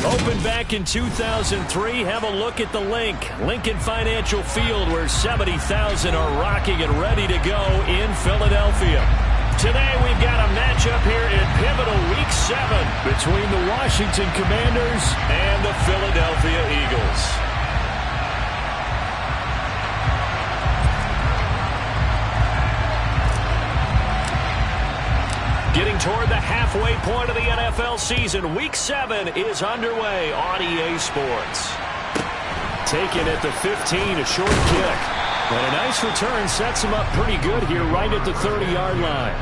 Opened back in 2003, have a look at the Lincoln Financial Field, where 70,000 are rocking and ready to go in Philadelphia. Today we've got a matchup here in pivotal Week 7 between the Washington Commanders and the Philadelphia Eagles. Getting toward the halfway point of the NFL season, Week 7 is underway on EA Sports. Taken at the 15, a short kick. And a nice return sets him up pretty good here right at the 30-yard line.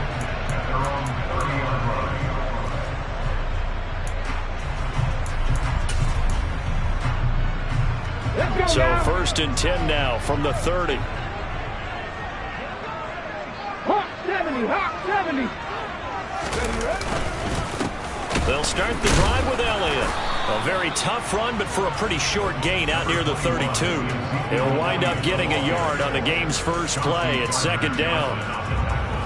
So 1st and 10 now from the 30. Hawk 70, Hawk 70. They'll start the drive with Elliott. A very tough run, but for a pretty short gain out near the 32. He'll wind up getting a yard on the game's first play at 2nd down.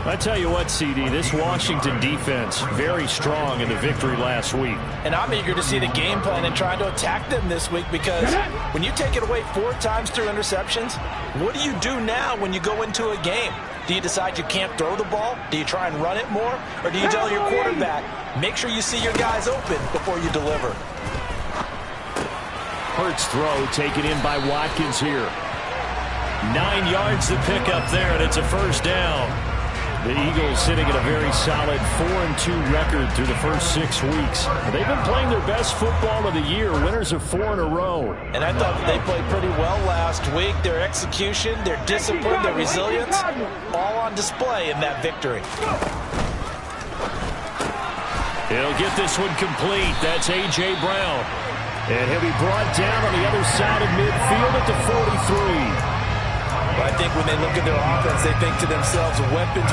I tell you what, CD, this Washington defense, very strong in the victory last week. And I'm eager to see the game plan and try to attack them this week, because when you take it away 4 times through interceptions, what do you do now when you go into a game? Do you decide you can't throw the ball? Do you try and run it more? Or do you tell your quarterback, make sure you see your guys open before you deliver? Hurts throw taken in by Watkins here. 9 yards to pick up there, and it's a 1st down. The Eagles sitting at a very solid 4-2 record through the first 6 weeks. They've been playing their best football of the year, winners of 4 in a row. And I thought they played pretty well last week. Their execution, their discipline, their resilience, all on display in that victory. He'll get this one complete. That's A.J. Brown. And he'll be brought down on the other side of midfield at the 43. But I think when they look at their offense, they think to themselves, weapons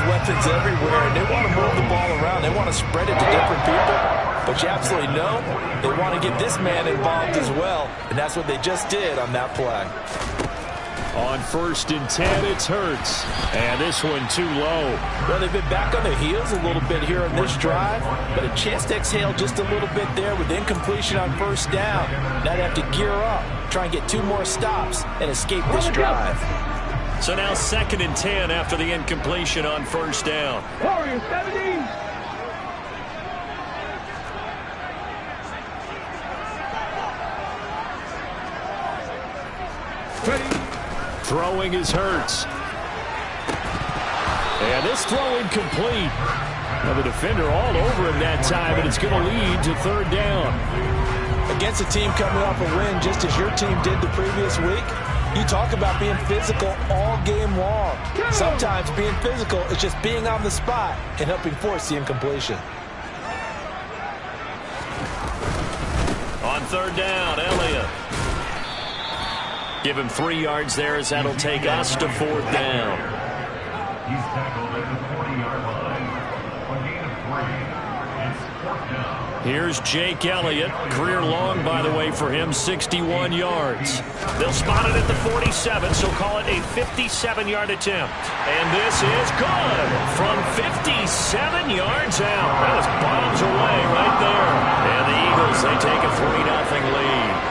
everywhere, and they want to move the ball around. They want to spread it to different people. But you absolutely know they want to get this man involved as well, and that's what they just did on that play. On 1st and 10, it's Hurts. And this one too low. Well, they've been back on their heels a little bit here on this drive, but a chance to exhale just a little bit there with incompletion on 1st down. Now they have to gear up, try and get 2 more stops, and escape this drive. So now 2nd and 10 after the incompletion on 1st down. Warriors 70. Throwing is Hurts. And this throw incomplete. Now the defender all over him that time, and it's going to lead to 3rd down. Against a team coming off a win just as your team did the previous week, you talk about being physical all game long. Sometimes being physical is just being on the spot and helping force the incompletion. On 3rd down, Elliott. Give him 3 yards there, as that'll take us to 4th down. He's tackled at the 40-yard line. A gain of 3. It's 4th down. Here's Jake Elliott. Career long, by the way, for him, 61 yards. They'll spot it at the 47, so call it a 57-yard attempt. And this is good from 57 yards out. That was bombs away right there. And the Eagles, they take a 3-0 lead.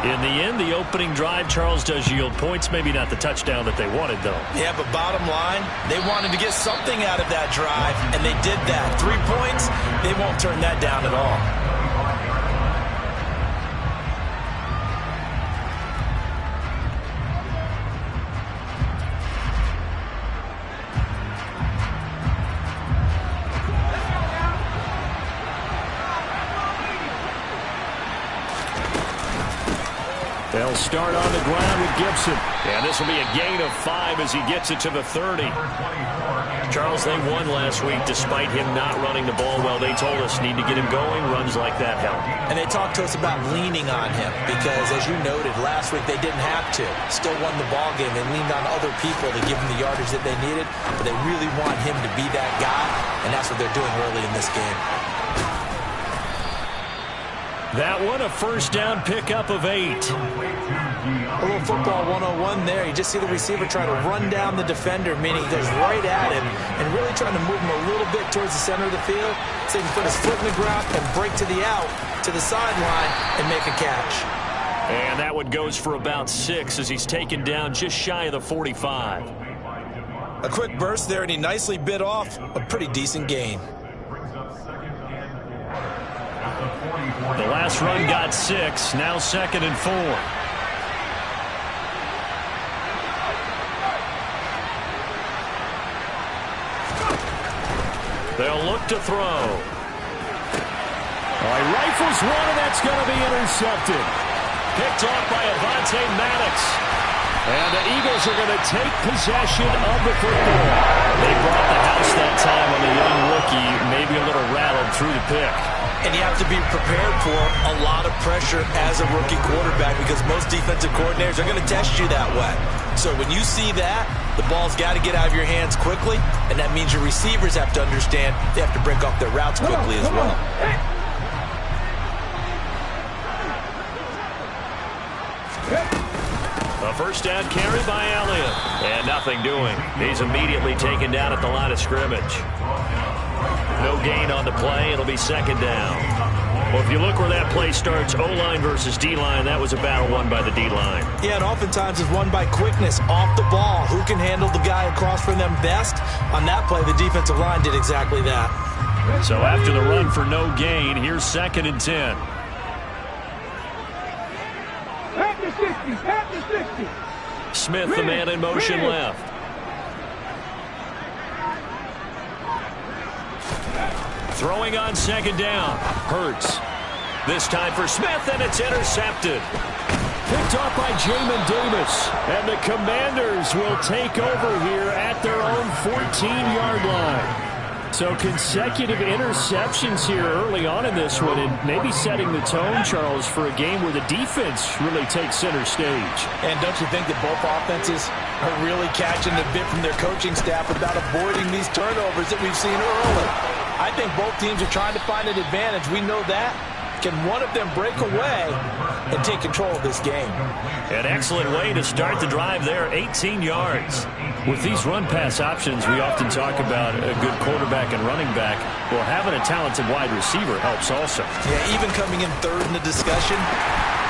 In the end, the opening drive, Charles, does yield points. Maybe not the touchdown that they wanted, though. Yeah, but bottom line, they wanted to get something out of that drive, and they did that. 3 points, they won't turn that down at all. They'll start on the ground with Gibson. And this will be a gain of 5 as he gets it to the 30. Charles, they won last week despite him not running the ball well. They told us need to get him going. Runs like that help. And they talked to us about leaning on him because, as you noted, last week they didn't have to. Still won the ball game. They leaned on other people to give them the yardage that they needed. But they really want him to be that guy, and that's what they're doing early in this game. That one, a first down pickup of 8. A little football 101 there. You just see the receiver try to run down the defender, meaning he goes right at him and really trying to move him a little bit towards the center of the field so he can put his foot in the ground and break to the out, to the sideline, and make a catch. And that one goes for about 6 as he's taken down just shy of the 45. A quick burst there, and he nicely bit off a pretty decent gain. The last run got 6, now 2nd and 4. They'll look to throw. All right, rifles one, and that's going to be intercepted. Picked off by Avonte Maddox. And the Eagles are going to take possession of the football. They brought the house that time on the young rookie, maybe a little rattled through the pick. And you have to be prepared for a lot of pressure as a rookie quarterback because most defensive coordinators are going to test you that way. So when you see that, the ball's got to get out of your hands quickly, and that means your receivers have to understand they have to break off their routes quickly as well. A first down carry by Elliott. And nothing doing. He's immediately taken down at the line of scrimmage. No gain on the play. It'll be 2nd down. Well, if you look where that play starts, O-line versus D-line, that was a battle won by the D-line. Yeah, and oftentimes it's won by quickness, off the ball. Who can handle the guy across from them best? On that play, the defensive line did exactly that. So after the run for no gain, here's 2nd and 10. At the 60, at the 60. Smith, the man in motion left. Throwing on 2nd down. Hurts. This time for Smith, and it's intercepted. Picked off by Jamin Davis. And the Commanders will take over here at their own 14-yard line. So consecutive interceptions here early on in this one, and maybe setting the tone, Charles, for a game where the defense really takes center stage. And don't you think that both offenses are really catching the bit from their coaching staff about avoiding these turnovers that we've seen early? I think both teams are trying to find an advantage. We know that. Can one of them break away and take control of this game? An excellent way to start the drive there, 18 yards. With these run-pass options, we often talk about a good quarterback and running back. Well, having a talented wide receiver helps also. Yeah, even coming in third in the discussion,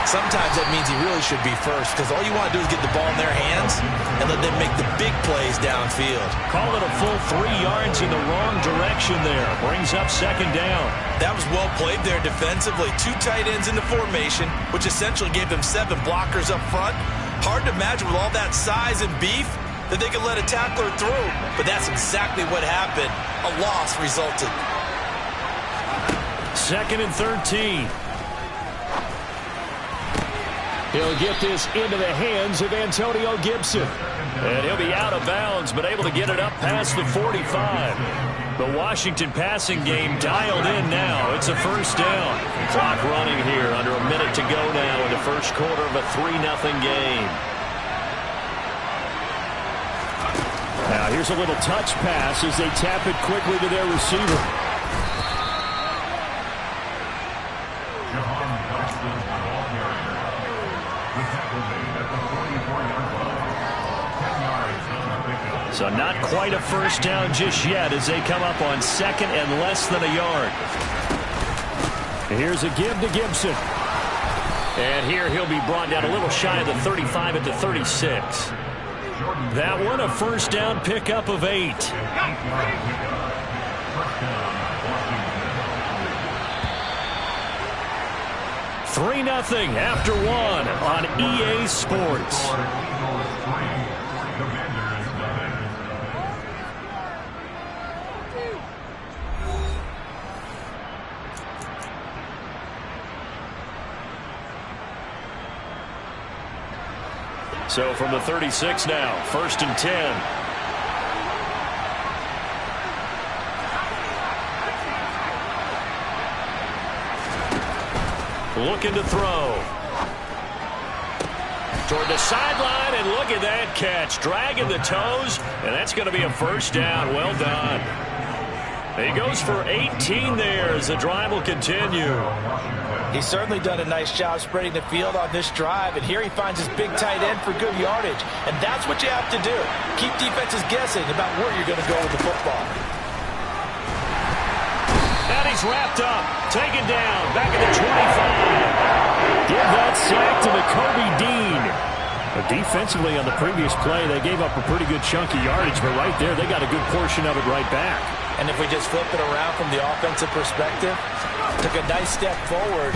sometimes that means he really should be first because all you want to do is get the ball in their hands and let them make the big plays downfield. Call it a full 3 yards in the wrong direction there. Brings up 2nd down. That was well played there defensively. 2 tight ends in the formation, which essentially gave them 7 blockers up front. Hard to imagine with all that size and beef that they could let a tackler through. But that's exactly what happened. A loss resulted. 2nd and 13. He'll get this into the hands of Antonio Gibson. And he'll be out of bounds, but able to get it up past the 45. The Washington passing game dialed in now. It's a first down. Clock running here, under a minute to go now in the first quarter of a 3-0 game. Now here's a little touch pass as they tap it quickly to their receiver. So not quite a first down just yet as they come up on 2nd and less than a yard. Here's a give to Gibson. And here he'll be brought down a little shy of the 35 at the 36. That one, a first down pickup of 8. 3-0 after 1 on EA Sports. So from the 36 now, 1st and 10. Looking to throw. Toward the sideline, and look at that catch. Dragging the toes, and that's going to be a first down. Well done. He goes for 18 there as the drive will continue. He's certainly done a nice job spreading the field on this drive, and here he finds his big tight end for good yardage. And that's what you have to do. Keep defenses guessing about where you're going to go with the football. And he's wrapped up, taken down, back at the 25. Give that sack to Kobe Dean. But defensively on the previous play, they gave up a pretty good chunk of yardage, but right there, they got a good portion of it right back. And if we just flip it around from the offensive perspective, took a nice step forward,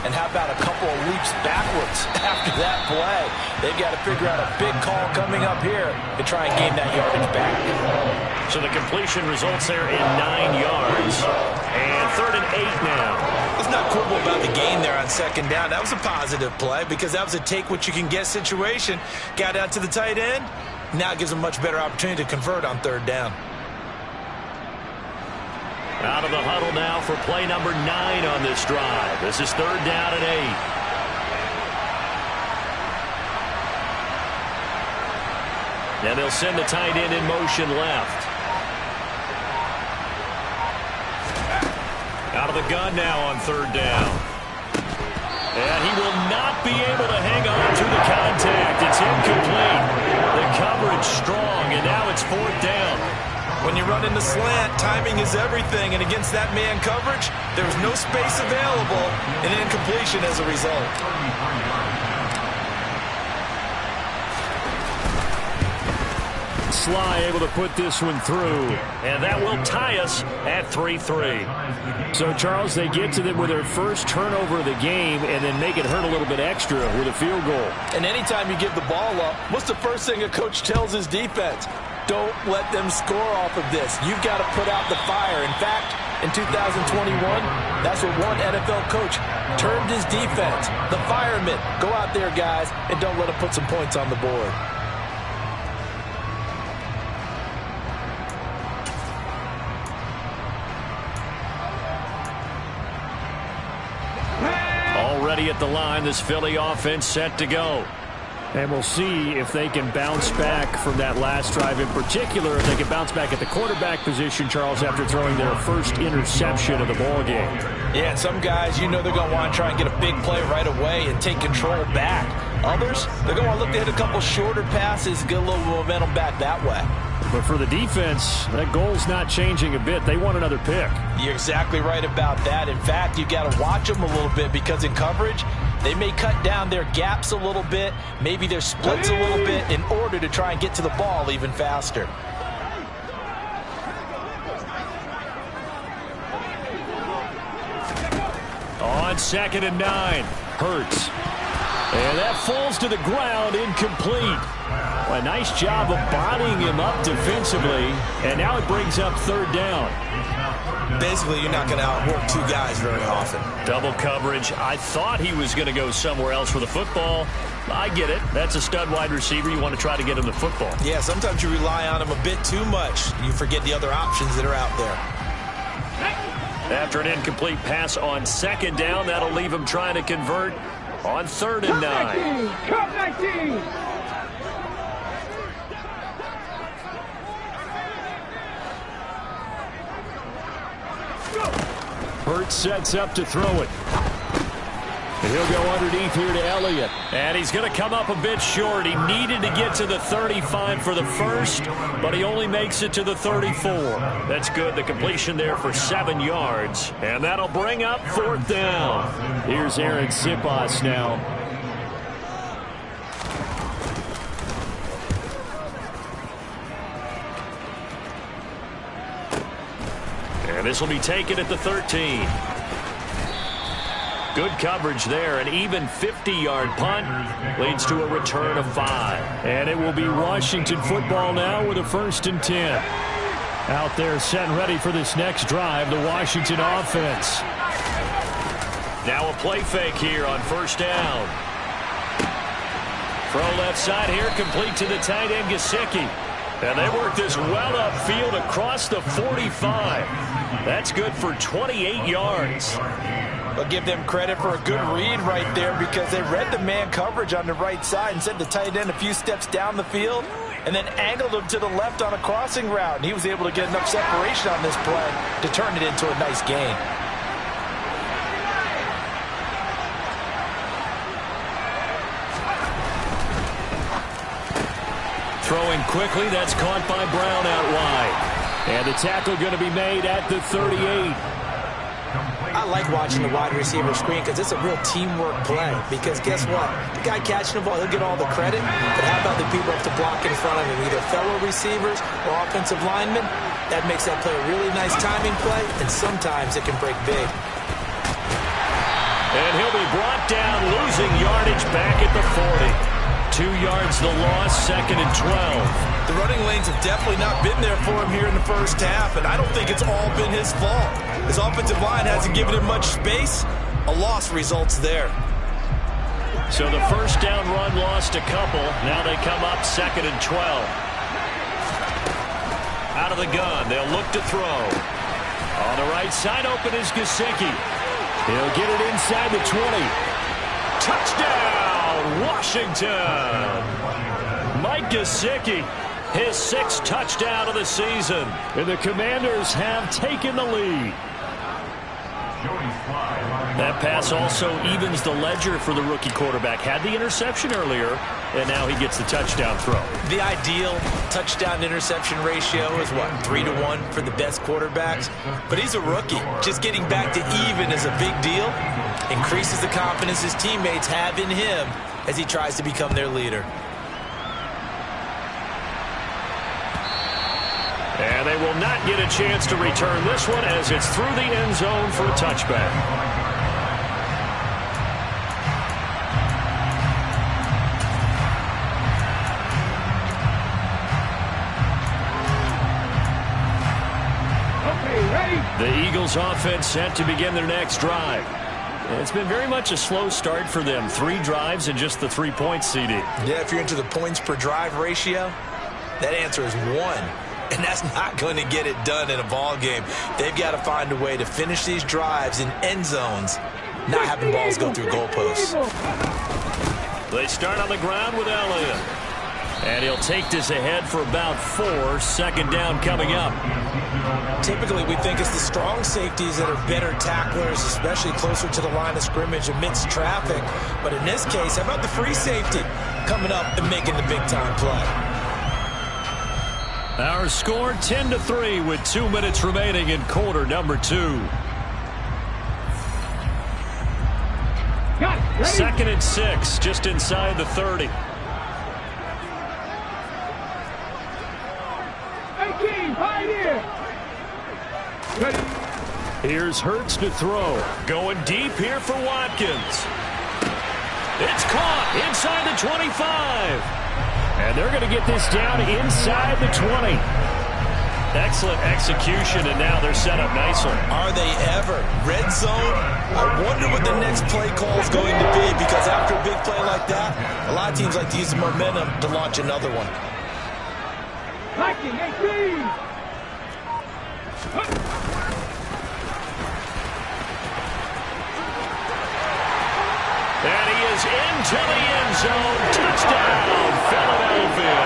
and how about a couple of leaps backwards after that play? They've got to figure out a big call coming up here to try and gain that yardage back. So the completion results there in 9 yards. And 3rd and 8 now. Let's not quibble about the gain there on 2nd down. That was a positive play because that was a take-what-you-can-get situation. Got out to the tight end. Now it gives them a much better opportunity to convert on 3rd down. Out of the huddle now for play number 9 on this drive. This is 3rd down and 8. And they'll send the tight end in motion left. Out of the gun now on 3rd down. And he will not be able to hang on to the contact. It's incomplete. The coverage strong, and now it's 4th down. When you run in the slant, timing is everything, and against that man coverage, there's no space available, and incompletion as a result. Sly able to put this one through, and that will tie us at 3-3. So, Charles, they get to them with their first turnover of the game and then make it hurt a little bit extra with a field goal. And anytime you give the ball up, what's the first thing a coach tells his defense? Don't let them score off of this. You've got to put out the fire. In fact, in 2021, that's what one NFL coach termed his defense. The firemen. Go out there, guys, and don't let them put some points on the board. Already at the line, this Philly offense set to go. And we'll see if they can bounce back from that last drive in particular, if they can bounce back at the quarterback position, Charles, after throwing their first interception of the ball game. Yeah, some guys, you know they're going to want to try and get a big play right away and take control back. Others, they're going to want to look to hit a couple shorter passes, get a little momentum back that way. But for the defense, that goal's not changing a bit. They want another pick. You're exactly right about that. In fact, you've got to watch them a little bit because in coverage, they may cut down their gaps a little bit, maybe their splits a little bit in order to try and get to the ball even faster. On 2nd and 9, Hurts. And that falls to the ground, incomplete. A nice job of bodying him up defensively, and now it brings up 3rd down. Basically, you're not going to outwork 2 guys very often. Double coverage. I thought he was going to go somewhere else for the football. I get it. That's a stud wide receiver. You want to try to get him the football. Yeah, sometimes you rely on him a bit too much. You forget the other options that are out there. After an incomplete pass on 2nd down, that'll leave him trying to convert on 3rd and 9. Cup 19! Hurts sets up to throw it. And he'll go underneath here to Elliott. And he's going to come up a bit short. He needed to get to the 35 for the first, but he only makes it to the 34. That's good. The completion there for 7 yards. And that'll bring up 4th down. Here's Aaron Sipas now. And this will be taken at the 13. Good coverage there. An even 50-yard punt leads to a return of 5. And it will be Washington football now with a 1st and 10. Out there set and ready for this next drive, the Washington offense. Now a play fake here on 1st down. Throw left side here, complete to the tight end, Gesicki. And they work this well upfield across the 45. That's good for 28 yards. I'll give them credit for a good read right there because they read the man coverage on the right side and sent the tight end a few steps down the field. and then angled him to the left on a crossing route. And he was able to get enough separation on this play to turn it into a nice gain. Throwing quickly, that's caught by Brown out wide. And the tackle going to be made at the 38. I like watching the wide receiver screen because it's a real teamwork play. Because guess what? The guy catching the ball, he'll get all the credit. But how about the people who have to block in front of him, either fellow receivers or offensive linemen? That makes that play a really nice timing play, and sometimes it can break big. And he'll be brought down, losing yardage back at the 40. 2 yards the loss, 2nd and 12. The running lanes have definitely not been there for him here in the first half, and I don't think it's all been his fault. His offensive line hasn't given him much space. A loss results there. So the first down run lost a couple. Now they come up 2nd and 12. Out of the gun, they'll look to throw. On the right side, open is Gesicki. He'll get it inside the 20. Touchdown, Washington! Mike Gesicki, his 6th touchdown of the season. And the Commanders have taken the lead. That pass also evens the ledger for the rookie quarterback. Had the interception earlier, and now he gets the touchdown throw. The ideal touchdown-interception ratio is, what, 3-to-1 for the best quarterbacks? But he's a rookie. Just getting back to even is a big deal. Increases the confidence his teammates have in him as he tries to become their leader. And they will not get a chance to return this one as it's through the end zone for a touchback. Okay, ready? The Eagles offense set to begin their next drive. It's been very much a slow start for them. 3 drives and just the 3 points, CD. Yeah, if you're into the points per drive ratio, that answer is 1. And that's not going to get it done in a ball game. They've got to find a way to finish these drives in end zones, not having balls go through goalposts. They start on the ground with Elliott. And he'll take this ahead for about 4. 2nd down coming up. Typically, we think it's the strong safeties that are better tacklers, especially closer to the line of scrimmage amidst traffic. But in this case, how about the free safety coming up and making the big-time play? Our score 10-3 with 2 minutes remaining in quarter number 2. Got it. Ready? 2nd and 6, just inside the 30. 18, pioneer. Ready? Here's Hurts to throw. Going deep here for Watkins. It's caught inside the 25. And they're going to get this down inside the 20. Excellent execution, and now they're set up nicely. Are they ever? Red zone? I wonder what the next play call is going to be, because after a big play like that, a lot of teams like to use the momentum to launch another one. Liking 18. And he is into the end zone. Touchdown, Philadelphia.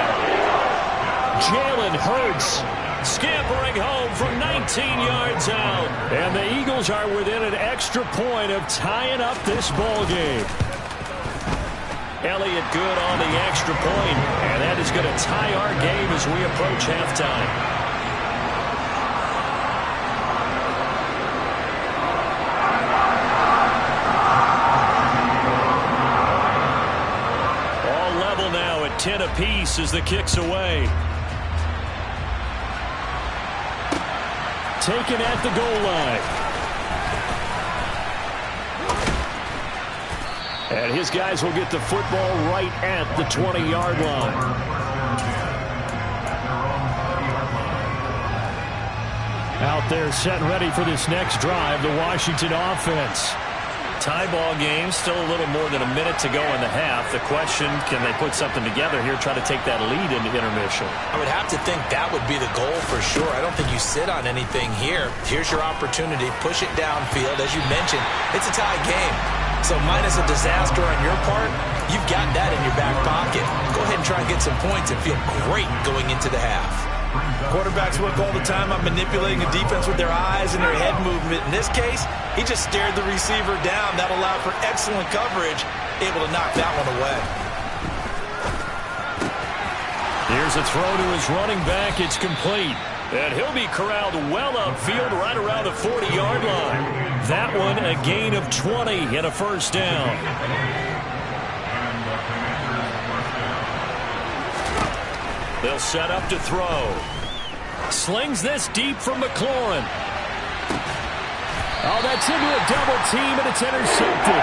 Jalen Hurts scampering home from 19 yards out. And the Eagles are within an extra point of tying up this ball game. Elliott good on the extra point, and that is going to tie our game as we approach halftime. Now at 10 apiece as the kick's away. Taken at the goal line. And his guys will get the football right at the 20-yard line. Out there set ready for this next drive, the Washington offense. Tie ball game, still a little more than a minute to go in the half. The question, can they put something together here, try to take that lead into intermission? I would have to think that would be the goal for sure. I don't think you sit on anything here. Here's your opportunity. Push it downfield. As you mentioned, it's a tie game. So minus a disaster on your part, you've got that in your back pocket. Go ahead and try and get some points and feel great going into the half. Quarterbacks work all the time on manipulating a defense with their eyes and their head movement. In this case, he just stared the receiver down. That allowed for excellent coverage, able to knock that one away. Here's a throw to his running back. It's complete. And he'll be corralled well upfield right around the 40-yard line. That one a gain of 20 and a first down. They'll set up to throw. Slings this deep from McLaurin. Oh, that's into a double team, and it's intercepted.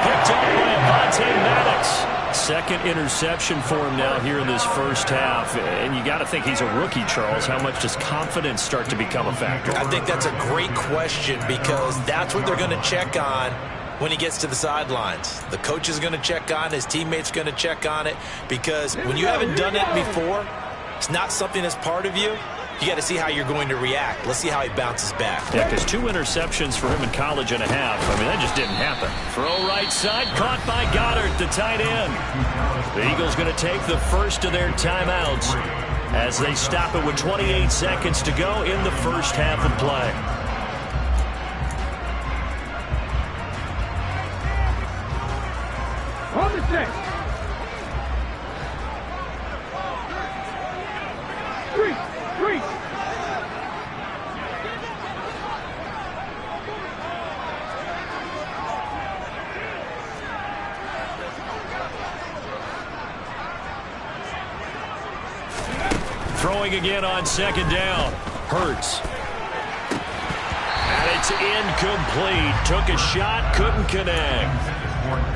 Picked up by Avonte Maddox. Second interception for him now here in this first half. And you got to think he's a rookie, Charles. How much does confidence start to become a factor? I think that's a great question because that's what they're going to check on when he gets to the sidelines. The coach is going to check on, his teammates going to check on it, because when you haven't done it before, it's not something that's part of you. You got to see how you're going to react. Let's see how he bounces back. Yeah, because 2 interceptions for him in college and a half. I mean, that just didn't happen. Throw right side, caught by Goddard, the tight end. The Eagles going to take the first of their timeouts as they stop it with 28 seconds to go in the first half of play. On the set. 3. Throwing again on second down. Hurts. And it's incomplete. Took a shot, couldn't connect.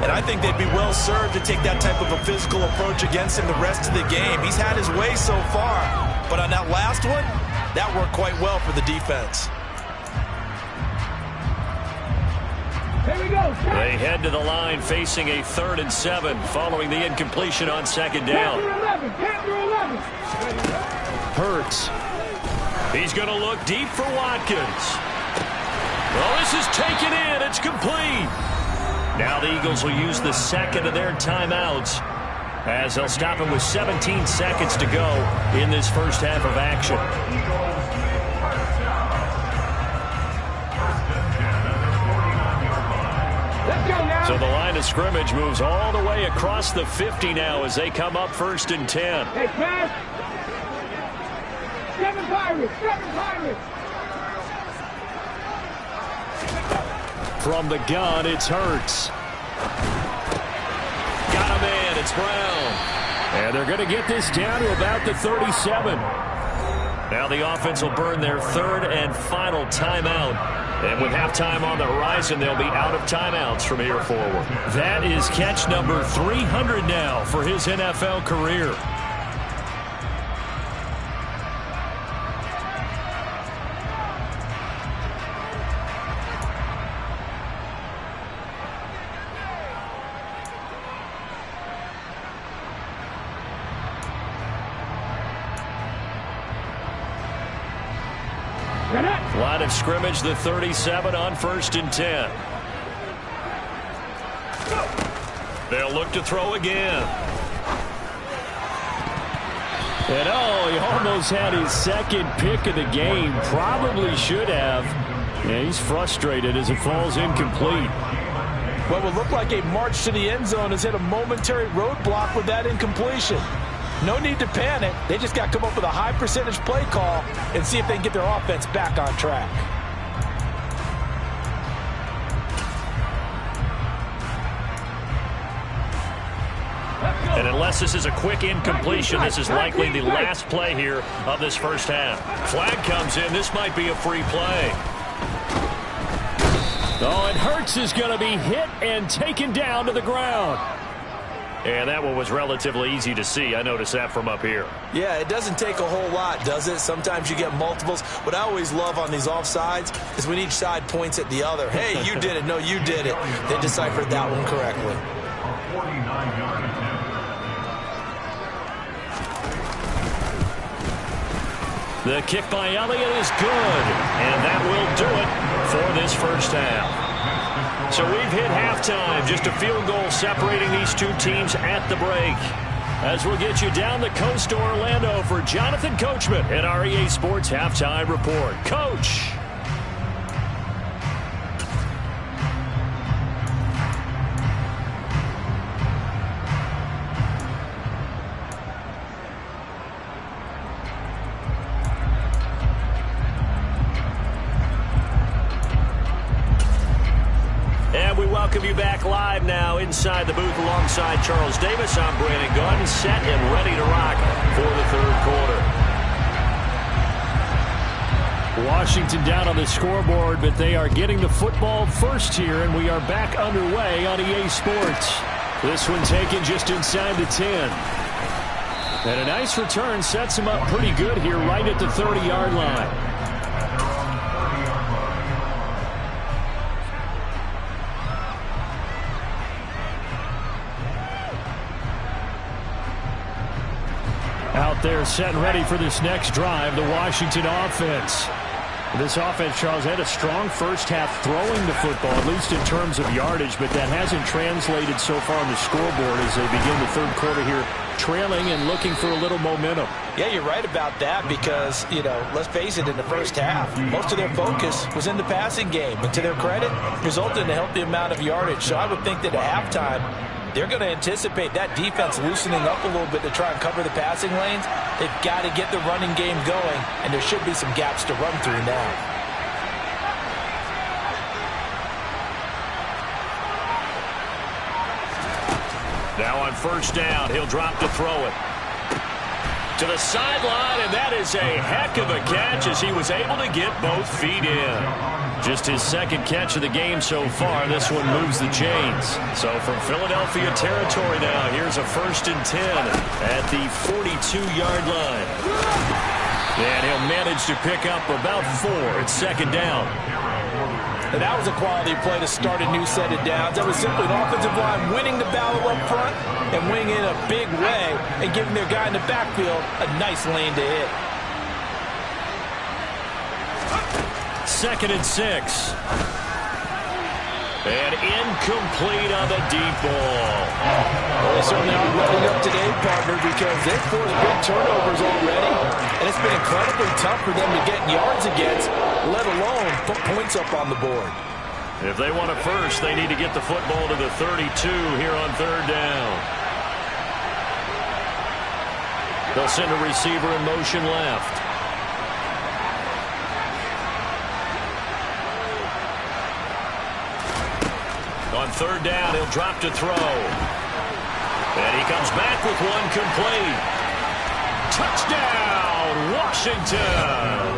And I think they'd be well served to take that type of a physical approach against him the rest of the game. He's had his way so far, but on that last one, that worked quite well for the defense. Here we go. They head to the line facing a 3rd and 7 following the incompletion on second down. Count through 11. Hurts. He's going to look deep for Watkins. Well, this is taken in. It's complete. Now the Eagles will use the second of their timeouts as they'll stop it with 17 seconds to go in this first half of action. Let's go now. So the line of scrimmage moves all the way across the 50 now as they come up 1st and 10. Hey, pass. 7 Pirates. 7 Pirates. From the gun, it's Hurts. Got a man, it's Brown. And they're going to get this down to about the 37. Now the offense will burn their 3rd and final timeout. And with halftime on the horizon, they'll be out of timeouts from here forward. That is catch number 300 now for his NFL career. Line of scrimmage, the 37 on 1st and 10. They'll look to throw again. And oh, he almost had his second pick of the game. Probably should have. Yeah, he's frustrated as it falls incomplete. What would look like a march to the end zone has hit a momentary roadblock with that incompletion. No need to panic. They just got to come up with a high percentage play call and see if they can get their offense back on track. And unless this is a quick incompletion, this is likely the last play here of this first half. Flag comes in. This might be a free play. Oh, and Hurts is going to be hit and taken down to the ground. And that one was relatively easy to see. I noticed that from up here. Yeah, it doesn't take a whole lot, does it? Sometimes you get multiples. What I always love on these offsides is when each side points at the other. Hey, you did it. No, you did it. They deciphered that one correctly. A 49-yard attempt. The kick by Elliott is good. And that will do it for this first half. So we've hit halftime. Just a field goal separating these two teams at the break. As we'll get you down the coast to Orlando for Jonathan Coachman at our EA Sports Halftime Report. Coach. Welcome you back live now inside the booth alongside Charles Davis. I'm Brandon Gunn, set and ready to rock for the third quarter. Washington down on the scoreboard, but they are getting the football first here, and we are back underway on EA Sports. This one taken just inside the 10. And a nice return sets him up pretty good here right at the 30-yard line. Out there set and ready for this next drive, the Washington offense. This offense, Charles, had a strong first half throwing the football, at least in terms of yardage, but that hasn't translated so far on the scoreboard as they begin the third quarter here, trailing and looking for a little momentum. Yeah, you're right about that because, let's face it, in the first half, most of their focus was in the passing game. But to their credit, resulted in a healthy amount of yardage. So I would think that at halftime, they're going to anticipate that defense loosening up a little bit to try and cover the passing lanes. They've got to get the running game going, and there should be some gaps to run through now. Now on first down, he'll drop to throw it. To the sideline, and that is a heck of a catch as he was able to get both feet in. Just his second catch of the game so far. This one moves the chains. So from Philadelphia territory now, here's a 1st and 10 at the 42-yard line. And he'll manage to pick up about 4 at second down. And that was a quality play to start a new set of downs. That was simply an offensive line winning the battle up front and winning in a big way and giving their guy in the backfield a nice lane to hit. 2nd and 6. And incomplete on the deep ball. Well, they certainly aren't letting up today, partner, because they've forced big turnovers already. And it's been incredibly tough for them to get yards against, let alone put points up on the board. If they want a first, they need to get the football to the 32 here on third down. They'll send a receiver in motion left. On third down, he'll drop to throw. And he comes back with one complete. Touchdown, Washington!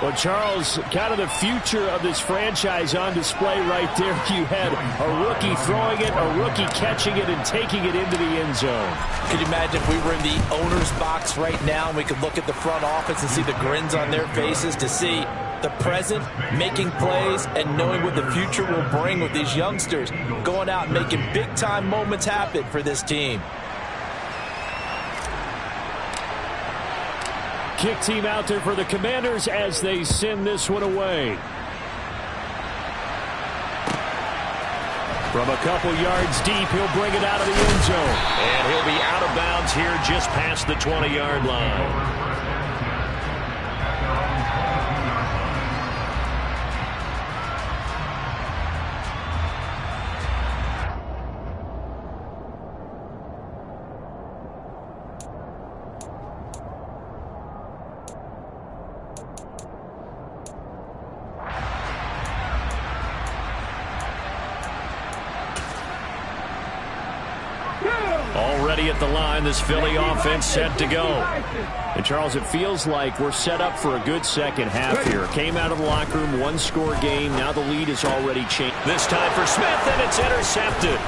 Well, Charles, kind of the future of this franchise on display right there. You had a rookie throwing it, a rookie catching it, and taking it into the end zone. Could you imagine if we were in the owner's box right now and we could look at the front office and see the grins on their faces to see the present, making plays, and knowing what the future will bring with these youngsters going out and making big-time moments happen for this team. Kick team out there for the Commanders as they send this one away. From a couple yards deep, he'll bring it out of the end zone. And he'll be out of bounds here just past the 20-yard line. Already at the line, this Philly offense set to go. And, Charles, it feels like we're set up for a good second half here. Came out of the locker room, one-score game. Now the lead is already changed. This time for Smith, and it's intercepted.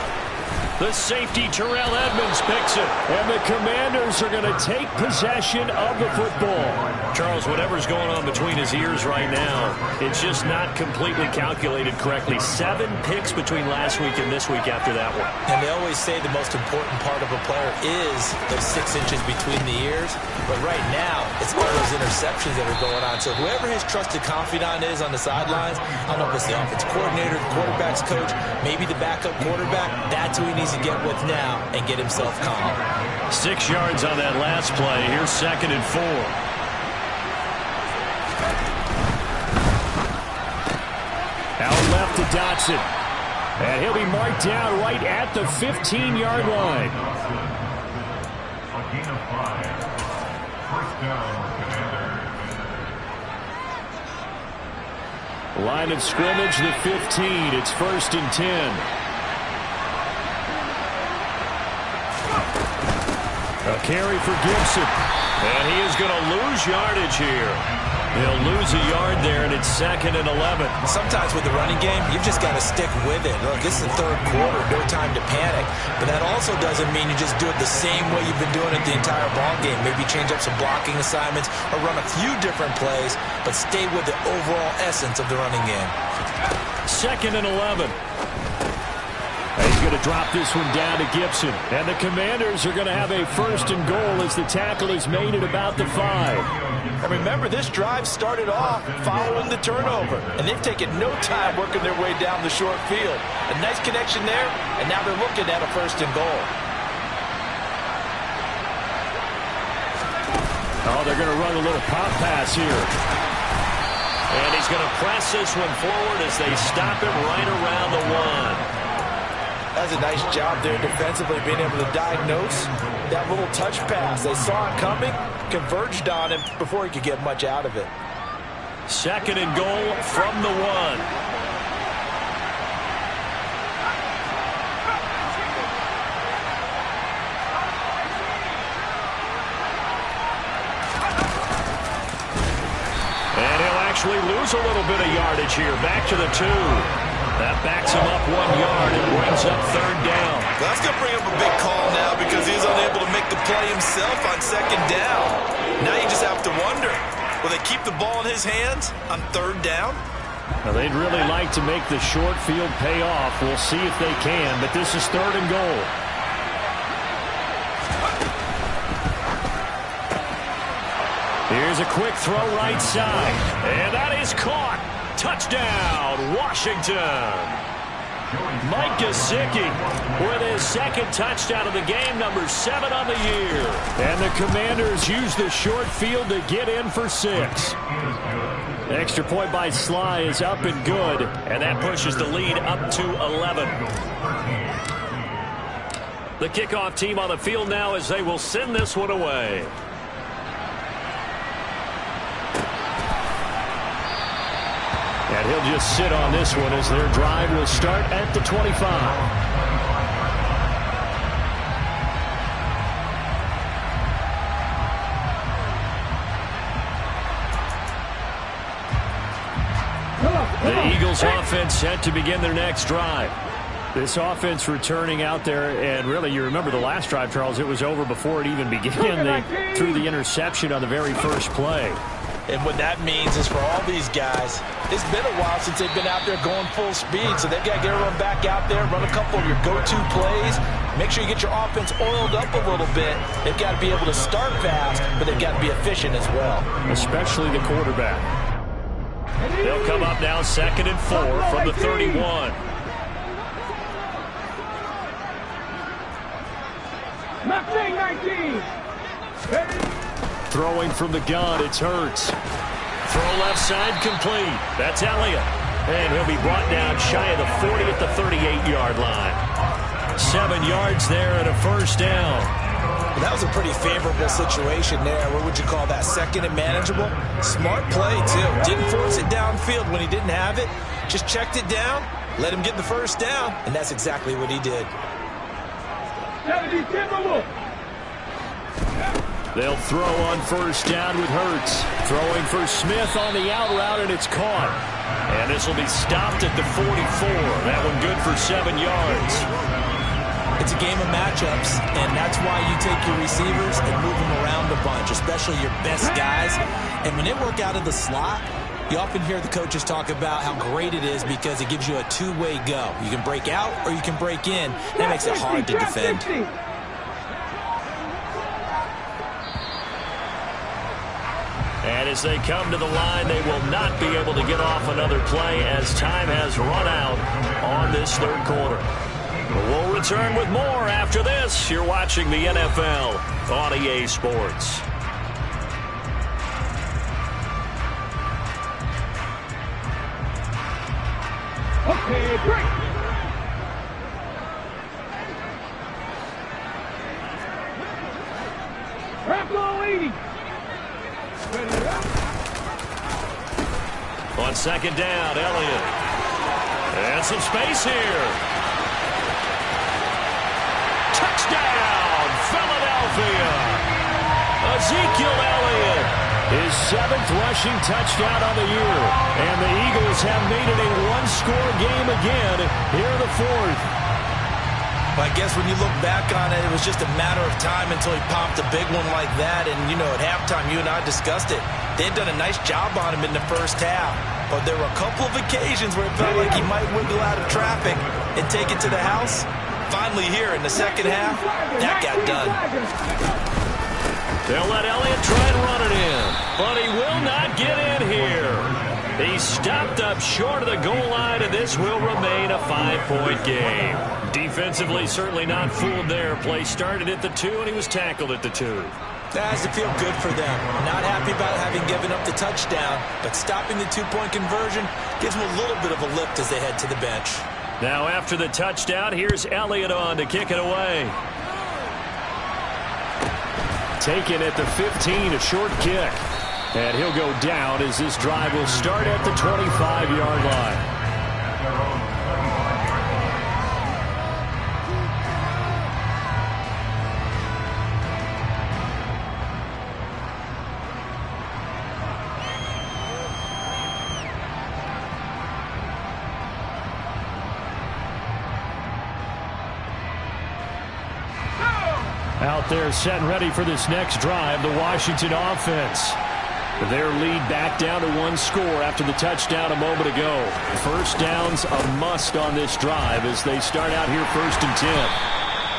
The safety, Terrell Edmonds, picks it. And the Commanders are going to take possession of the football. Charles, whatever's going on between his ears right now, it's just not completely calculated correctly. 7 picks between last week and this week after that one. And they always say the most important part of a player is those 6 inches between the ears. But right now, it's all those interceptions that are going on. So whoever his trusted confidant is on the sidelines, I don't know if it's the offense coordinator, the quarterback's coach, maybe the backup quarterback, that's who he needs to get with now and get himself calm. 6 yards on that last play. Here's 2nd and 4. Out left to Dotson. And he'll be marked down right at the 15-yard line. A gain of 5. First down, Commanders. Line of scrimmage, the 15. It's 1st and 10. A carry for Gibson. And he is going to lose yardage here. He'll lose a yard there, and it's 2nd and 11. Sometimes with the running game, you've just got to stick with it. Look, this is the 3rd quarter, no time to panic. But that also doesn't mean you just do it the same way you've been doing it the entire ball game. Maybe change up some blocking assignments or run a few different plays, but stay with the overall essence of the running game. 2nd and 11. He's going to drop this one down to Gibson. And the Commanders are going to have a 1st and goal as the tackle is made at about the 5. And remember, this drive started off following the turnover. And they've taken no time working their way down the short field. A nice connection there, and now they're looking at a 1st and goal. Oh, they're going to run a little pop pass here. And he's going to press this one forward as they stop him right around the 1. That's a nice job there defensively, being able to diagnose that little touch pass. They saw it coming, converged on him before he could get much out of it. 2nd and goal from the 1. And he'll actually lose a little bit of yardage here. Back to the 2. That backs him up 1 yard and brings up 3rd down. That's going to bring up a big call now because he's unable to make the play himself on 2nd down. Now you just have to wonder, will they keep the ball in his hands on 3rd down? Now, they'd really like to make the short field pay off. We'll see if they can, but this is 3rd and goal. Here's a quick throw right side. And that is caught. Touchdown, Washington. Mike Gesicki with his 2nd touchdown of the game, number 7 on the year. And the Commanders use the short field to get in for 6. Extra point by Sly is up and good. And that pushes the lead up to 11. The kickoff team on the field now as they will send this one away. And he'll just sit on this one as their drive will start at the 25. The Eagles offense set to begin their next drive. This offense returning out there, and really, you remember the last drive, Charles, it was over before it even began. They threw the interception on the very first play. And what that means is for all these guys, it's been a while since they've been out there going full speed, so they've got to get everyone back out there, run a couple of your go-to plays, make sure you get your offense oiled up a little bit. They've got to be able to start fast, but they've got to be efficient as well. Especially the quarterback. They'll come up now 2nd and 4 from the 31. Left 19. Throwing from the gun, it's Hurts. Throw left side complete. That's Elliott. And he'll be brought down shy of the 40 at the 38-yard line. 7 yards there and a 1st down. Well, that was a pretty favorable situation there. What would you call that? 2nd and manageable? Smart play, too. Didn't force it downfield when he didn't have it. Just checked it down, let him get the 1st down, and that's exactly what he did. 70 Timberwolves. They'll throw on 1st down with Hurts. Throwing for Smith on the out route, and it's caught. And this will be stopped at the 44. That one good for 7 yards. It's a game of matchups, and that's why you take your receivers and move them around a bunch, especially your best guys. And when they work out of the slot, you often hear the coaches talk about how great it is because it gives you a two-way go. You can break out or you can break in. That makes it hard to defend. And as they come to the line, they will not be able to get off another play as time has run out on this third quarter. We'll return with more after this. You're watching the NFL on EA Sports. Okay, break. Rambo 80. On second down, Elliott. And some space here. Touchdown, Philadelphia. Ezekiel Elliott, his 7th rushing touchdown on the year. And the Eagles have made it a one-score game again here in the 4th. I guess when you look back on it, it was just a matter of time until he popped a big one like that. And, you know, at halftime, you and I discussed it. They had done a nice job on him in the first half. But there were a couple of occasions where it felt like he might wiggle out of traffic and take it to the house. Finally here in the second half, that got done. They'll let Elliott try and run it in, but he will not get in here. He stopped up short of the goal line, and this will remain a 5-point game. Defensively, certainly not fooled there. Play started at the 2, and he was tackled at the 2. That has to feel good for them. Not happy about having given up the touchdown, but stopping the 2-point conversion gives them a little bit of a lift as they head to the bench. Now after the touchdown, here's Elliott on to kick it away. Taken at the 15, a short kick. And he'll go down as this drive will start at the 25-yard line. Out there set and ready for this next drive, the Washington offense. Their lead back down to 1 score after the touchdown a moment ago. First down's a must on this drive as they start out here 1st and 10.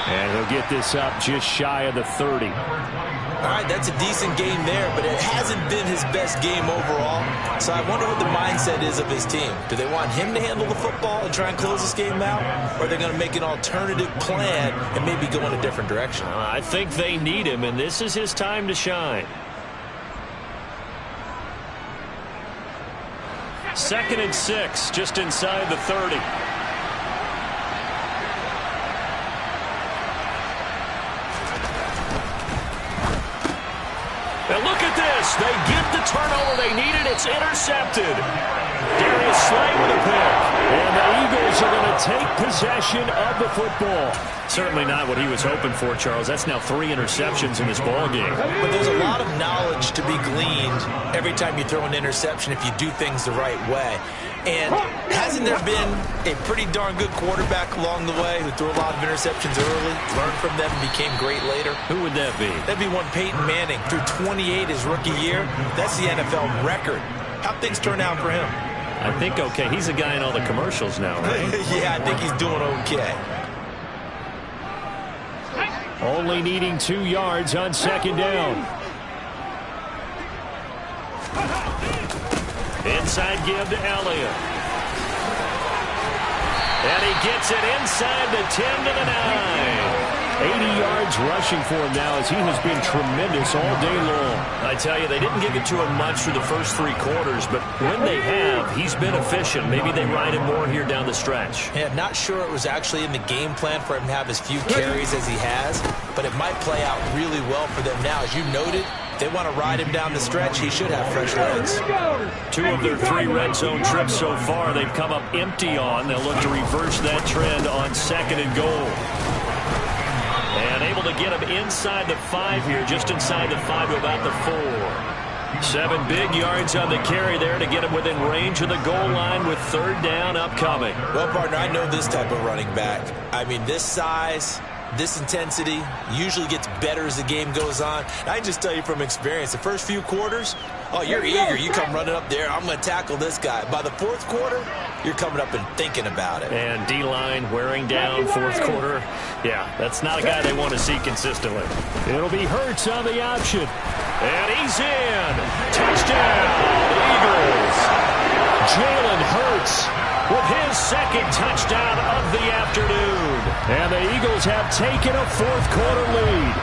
And he'll get this up just shy of the 30. All right, that's a decent game there, but it hasn't been his best game overall. So I wonder what the mindset is of his team. Do they want him to handle the football and try and close this game out? Or are they going to make an alternative plan and maybe go in a different direction? I think they need him, and this is his time to shine. 2nd and 6, just inside the 30. And look at this. They get the turnover they needed. It's intercepted. Darius Slay with a pick. And the Eagles are going to take possession of the football. Certainly not what he was hoping for, Charles. That's now 3 interceptions in this ball game. But there's a lot of knowledge to be gleaned every time you throw an interception if you do things the right way. And hasn't there been a pretty darn good quarterback along the way who threw a lot of interceptions early, learned from them, and became great later? Who would that be? That'd be one Peyton Manning. Threw 28 his rookie year. That's the NFL record. How'd things turn out for him? I think okay. He's a guy in all the commercials now, right? Yeah, I think he's doing okay. Only needing 2 yards on 2nd down. Inside give to Elliott. And he gets it inside the 10 to the 9. 80 yards rushing for him now as he has been tremendous all day long. I tell you, they didn't give it to him much through the first 3 quarters, but when they have, he's been efficient. Maybe they ride him more here down the stretch. Yeah, not sure it was actually in the game plan for him to have as few carries as he has, but it might play out really well for them now. As you noted, if they want to ride him down the stretch, he should have fresh legs. 2 of their 3 red zone trips so far, they've come up empty on. They'll look to reverse that trend on 2nd and goal. And able to get him inside the 5 here, just inside the 5 to about the 4. 7 big yards on the carry there to get him within range of the goal line with 3rd down upcoming. Well, partner, I know this type of running back. I mean, this size, this intensity usually gets better as the game goes on. And I can just tell you from experience, the first few quarters, oh, you're eager. You come running up there, I'm going to tackle this guy. By the fourth quarter, you're coming up and thinking about it. And D-line wearing down fourth quarter. Yeah, that's not a guy they want to see consistently. It'll be Hurts on the option. And he's in. Touchdown, Eagles. Jalen Hurts with his second touchdown of the afternoon. And the Eagles have taken a fourth quarter lead.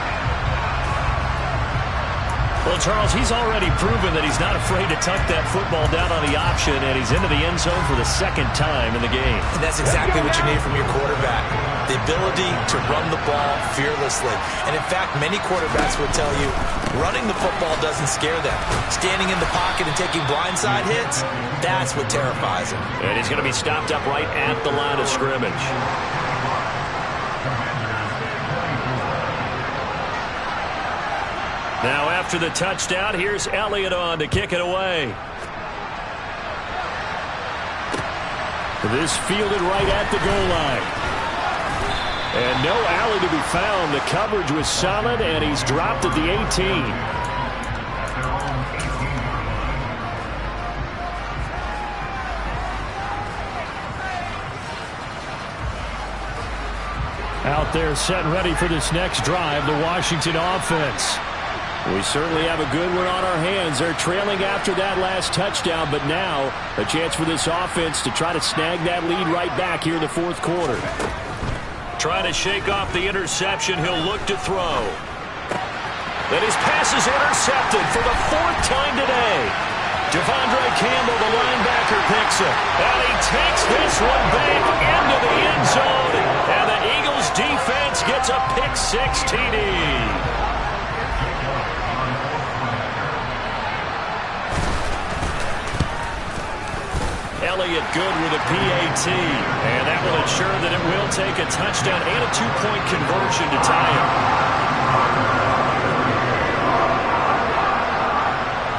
Well, Charles, he's already proven that he's not afraid to tuck that football down on the option, and he's into the end zone for the second time in the game. And that's exactly what you need from your quarterback, the ability to run the ball fearlessly. And, in fact, many quarterbacks will tell you running the football doesn't scare them. Standing in the pocket and taking blindside hits, that's what terrifies him. And he's going to be stopped up right at the line of scrimmage. Now after the touchdown, here's Elliott on to kick it away. This fielded right at the goal line. And no alley to be found. The coverage was solid, and he's dropped at the 18. Out there set and ready for this next drive, the Washington offense. We certainly have a good one on our hands. They're trailing after that last touchdown, but now a chance for this offense to try to snag that lead right back here in the fourth quarter. Trying to shake off the interception. He'll look to throw. Then his pass is intercepted for the fourth time today. Devondre Campbell, the linebacker, picks it. And he takes this one back into the end zone. And the Eagles defense gets a pick-six TD. Elliott good with a PAT. And that will ensure that it will take a touchdown and a two-point conversion to tie him.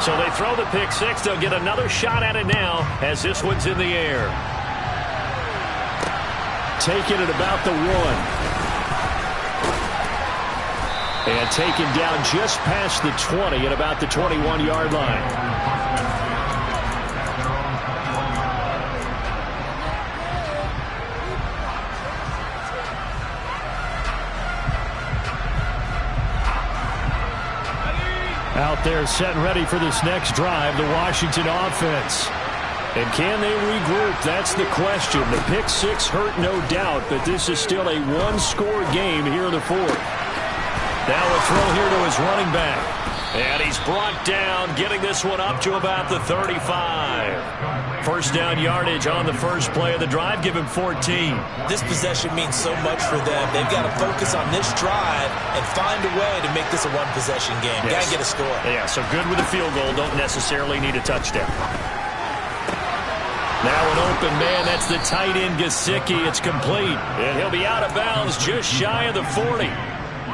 So they throw the pick six. They'll get another shot at it now as this one's in the air. Taken at about the 1. And taken down just past the 20 at about the 21-yard line. Out there set and ready for this next drive, the Washington offense. And can they regroup? That's the question. The pick six hurt, no doubt, but this is still a one-score game here in the fourth. Now a throw here to his running back. And he's brought down, getting this one up to about the 35. First down yardage on the first play of the drive, give him 14. This possession means so much for them. They've got to focus on this drive and find a way to make this a one-possession game. Yes. Got to get a score. Yeah, so good with a field goal. Don't necessarily need a touchdown. Now an open man. That's the tight end, Gesicki. It's complete. And he'll be out of bounds just shy of the 40.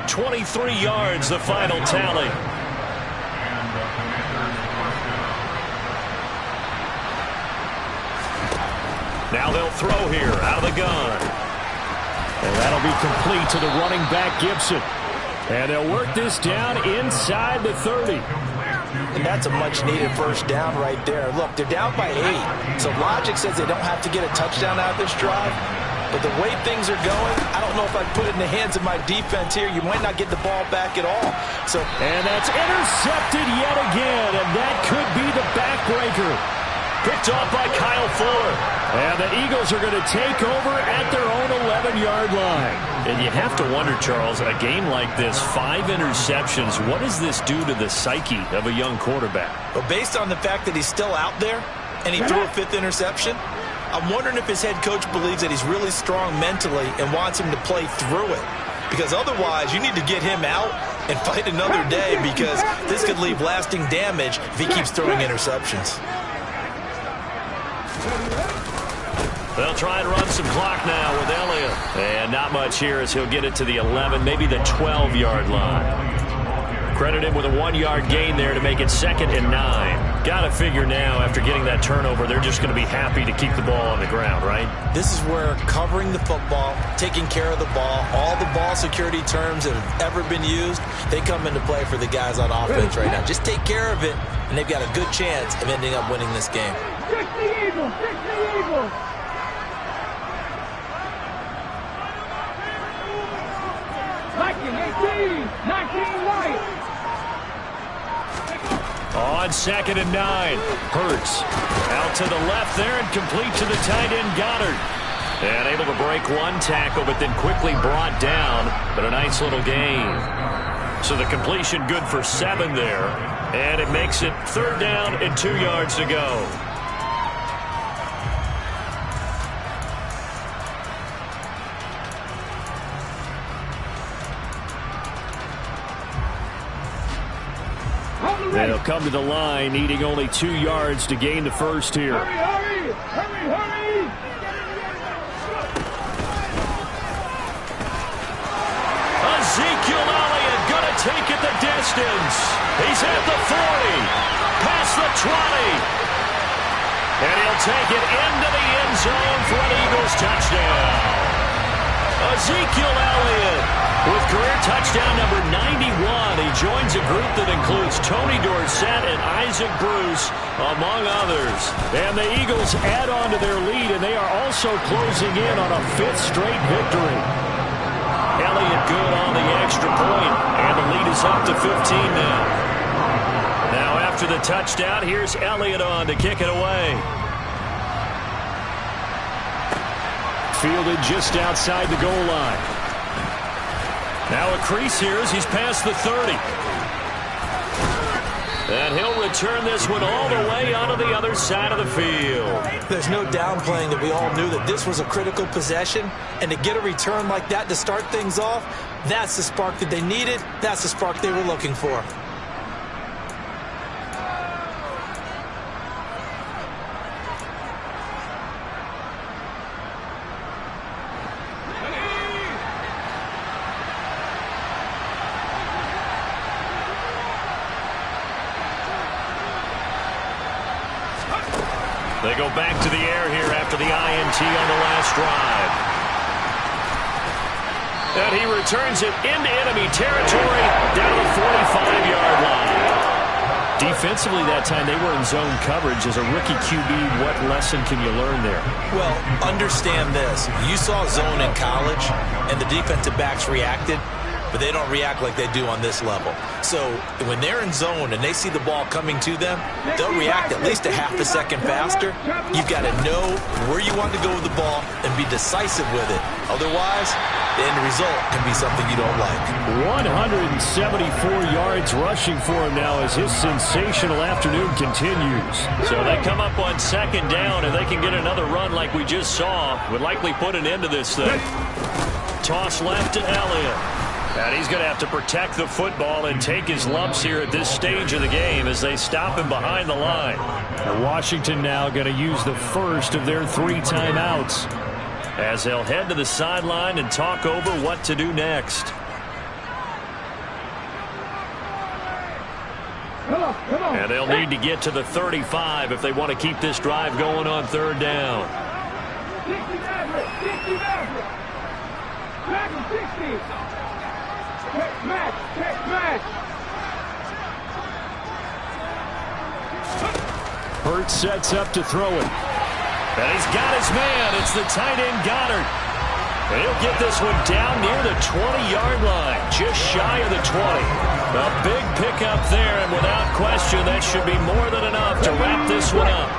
23 yards, the final tally. Now they'll throw here out of the gun. And that'll be complete to the running back, Gibson. And they'll work this down inside the 30. And that's a much-needed first down right there. Look, they're down by 8. So logic says they don't have to get a touchdown out of this drive. But the way things are going, I don't know if I'd put it in the hands of my defense here. You might not get the ball back at all. And that's intercepted yet again. And that could be the backbreaker. Picked off by Kyle Fuller. And the Eagles are going to take over at their own 11-yard line. And you have to wonder, Charles, a game like this, 5 interceptions, what does this do to the psyche of a young quarterback? Well, based on the fact that he's still out there and he threw a 5th interception, I'm wondering if his head coach believes that he's really strong mentally and wants him to play through it. Because otherwise, you need to get him out and fight another day, because this could leave lasting damage if he keeps throwing interceptions. They'll try and run some clock now with Elliott. And not much here as he'll get it to the 11, maybe the 12-yard line. Credit him with a 1-yard gain there to make it 2nd and 9. Got to figure now, after getting that turnover, they're just going to be happy to keep the ball on the ground, right? This is where covering the football, taking care of the ball, all the ball security terms that have ever been used, they come into play for the guys on offense right now. Just take care of it, and they've got a good chance of ending up winning this game. 60 Eagles, 60 Eagles. 19 White. On 2nd and 9, Hurts out to the left there and complete to the tight end Goddard. And able to break one tackle, but then quickly brought down. But a nice little gain. So the completion good for 7 there. And it makes it 3rd down and 2 yards to go. They'll come to the line, needing only 2 yards to gain the first here. Hurry, hurry, hurry, hurry. Ezekiel Elliott going to take it the distance. He's at the 40, past the 20. And he'll take it into the end zone for an Eagles touchdown. Ezekiel Elliott with career touchdown number 91. He joins a group that includes Tony Dorsett and Isaac Bruce, among others. And the Eagles add on to their lead, and they are also closing in on a 5th straight victory. Elliott good on the extra point, and the lead is up to 15 now. Now after the touchdown, here's Elliott on to kick it away. Fielded just outside the goal line. Now a crease here as he's past the 30. And he'll return this one all the way onto the other side of the field. There's no downplaying that we all knew that this was a critical possession. And to get a return like that to start things off, that's the spark that they needed. That's the spark they were looking for. They go back to the air here after the INT on the last drive. And he returns it into enemy territory down to the 45-yard line. Defensively that time, they were in zone coverage. As a rookie QB, what lesson can you learn there? Well, understand this. You saw zone in college, and the defensive backs reacted, but they don't react like they do on this level. So when they're in zone and they see the ball coming to them, they'll react at least a half a second faster. You've got to know where you want to go with the ball and be decisive with it. Otherwise, the end result can be something you don't like. 174 yards rushing for him now as his sensational afternoon continues. So they come up on 2nd down, and they can get another run like we just saw. Would likely put an end to this thing. Toss left to Elliott. And he's going to have to protect the football and take his lumps here at this stage of the game as they stop him behind the line. And Washington now going to use the first of their 3 timeouts, as they'll head to the sideline and talk over what to do next. And they'll need to get to the 35 if they want to keep this drive going on 3rd down. 60 Maverick. Maverick 60. Check match. Hurts sets up to throw it. And he's got his man. It's the tight end Goddard. And he'll get this one down near the 20-yard line, just shy of the 20. A big pickup there, and without question, that should be more than enough to wrap this one up.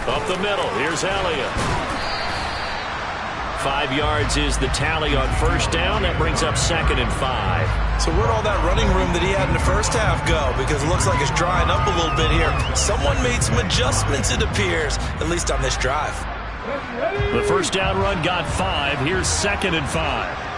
Up the middle, here's Elliott. 5 yards is the tally on 1st down. That brings up 2nd and 5. So where'd all that running room that he had in the first half go? Because it looks like it's drying up a little bit here. Someone made some adjustments, it appears, at least on this drive. The 1st down run got 5. Here's 2nd and 5.